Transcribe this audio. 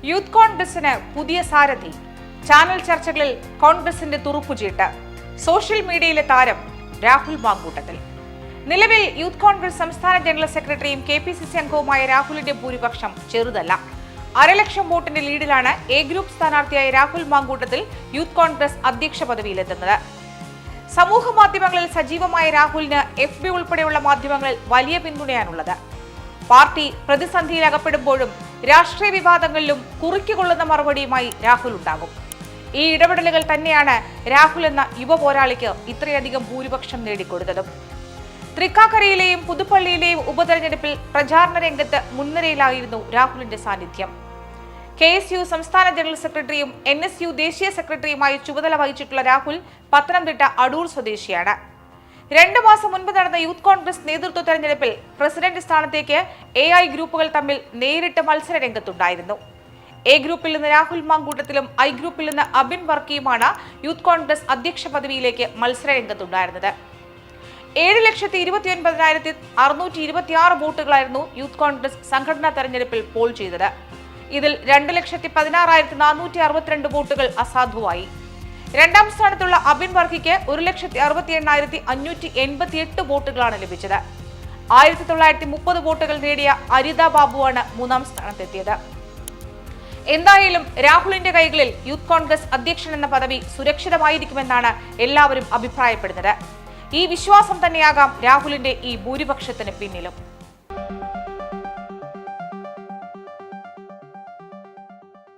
Youth കോൺഗ്രസിന് പുതിയ സാരഥി. Channel ചർച്ചകളിൽ കോൺഗ്രസിന്റെ തുറുപ്പുചീട്ട്. സോഷ്യൽ മീഡിയയിലെ താരം രാഹുൽ മാങ്കൂട്ടത്തിൽ. നിലവിൽ യൂത്ത് കോൺഗ്രസ് സംസ്ഥാന ജനറൽ സെക്രട്ടറിയും KPCC അംഗവുമായ രാഹുലിന്റെ ഭൂരിപക്ഷം ചെറുതല്ല. 1.5 ലക്ഷം വോട്ടിന്റെ ലീഡിലാണ് എ ഗ്രൂപ്പ് സ്ഥാനാർത്ഥിയായ രാഹുൽ മാങ്കൂട്ടത്തിൽ യൂത്ത് കോൺഗ്രസ് അധ്യക്ഷ പദവിയിലെത്തുന്നത്. സമൂഹ മാധ്യമങ്ങളിൽ സജീവമായ രാഹുലിന് FB ഉൾപ്പെടെയുള്ള മാധ്യമങ്ങളിൽ വലിയ പിന്തുണയാണുള്ളത്. പാർട്ടി പ്രതിസന്ധിയിൽ അകപ്പെടുമ്പോഴും രാഷ്ട്രീയ വിവാദങ്ങളിലും കുറിക്കുകൊള്ളുന്ന മറുപടിയുമായി രാഹുൽ ഉണ്ടാകും. ഈ ഇടപെടലുകൾ തന്നെയാണ് രാഹുൽ എന്ന യുവ പോരാളിക്ക് ഇത്രയധികം ഭൂരിപക്ഷം നേടിക്കൊടുത്തതും. തൃക്കാക്കരയിലെയും പുതുപ്പള്ളിയിലെയും ഉപതെരഞ്ഞെടുപ്പിൽ പ്രചാരണ രംഗത്ത് മുൻനിരയിലായിരുന്നു രാഹുലിന്റെ സാന്നിധ്യം. KSU സംസ്ഥാന ജനറൽ സെക്രട്ടറിയും NSU ദേശീയ സെക്രട്ടറിയുമായി ചുമതല വഹിച്ചിട്ടുള്ള രാഹുൽ പത്തനംതിട്ട അടൂർ സ്വദേശിയാണ്. 2 മാസം മുൻപ് നടന്ന യൂത്ത് കോൺഗ്രസ് നേതൃത്വ തെരഞ്ഞെടുപ്പിൽ പ്രസിഡന്റ് സ്ഥാനത്തേക്ക് AI ഗ്രൂപ്പുകൾ തമ്മിൽ നേരിട്ട് മത്സര രംഗത്തുണ്ടായിരുന്നു. A ഗ്രൂപ്പിൽ നിന്ന് രാഹുൽ മാങ്കൂട്ടത്തിലും I ഗ്രൂപ്പിൽ നിന്ന് അബിൻ വർക്കിയുമാണ് യൂത്ത് കോൺഗ്രസ് അധ്യക്ഷ പദവിയിലേക്ക് മത്സര രംഗത്തുണ്ടായിരുന്നത്. 7,29,626 വോട്ടുകളായിരുന്നു യൂത്ത് കോൺഗ്രസ് സംഘടനാ തെരഞ്ഞെടുപ്പിൽ പോൾ ചെയ്തത്. ഇതിൽ 2,16,462 വോട്ടുകൾ അസാധുവായി. രണ്ടാം സ്ഥാനത്തുള്ള അബിൻ വർക്കിക്ക് 1,68,588 വോട്ടുകളാണ് ലഭിച്ചത്. 1930 വോട്ടുകൾ നേടിയ അരിത ബാബുവാണ് 3-ാം സ്ഥാനത്തെത്തിയത്. എന്തായാലും രാഹുലിന്റെ കൈകളിൽ യൂത്ത് കോൺഗ്രസ് അധ്യക്ഷൻ എന്ന പദവി സുരക്ഷിതമായിരിക്കുമെന്നാണ് എല്ലാവരും അഭിപ്രായപ്പെടുന്നത്. ഈ വിശ്വാസം തന്നെയാകാം രാഹുലിന്റെ ഈ ഭൂരിപക്ഷത്തിന് പിന്നിലും.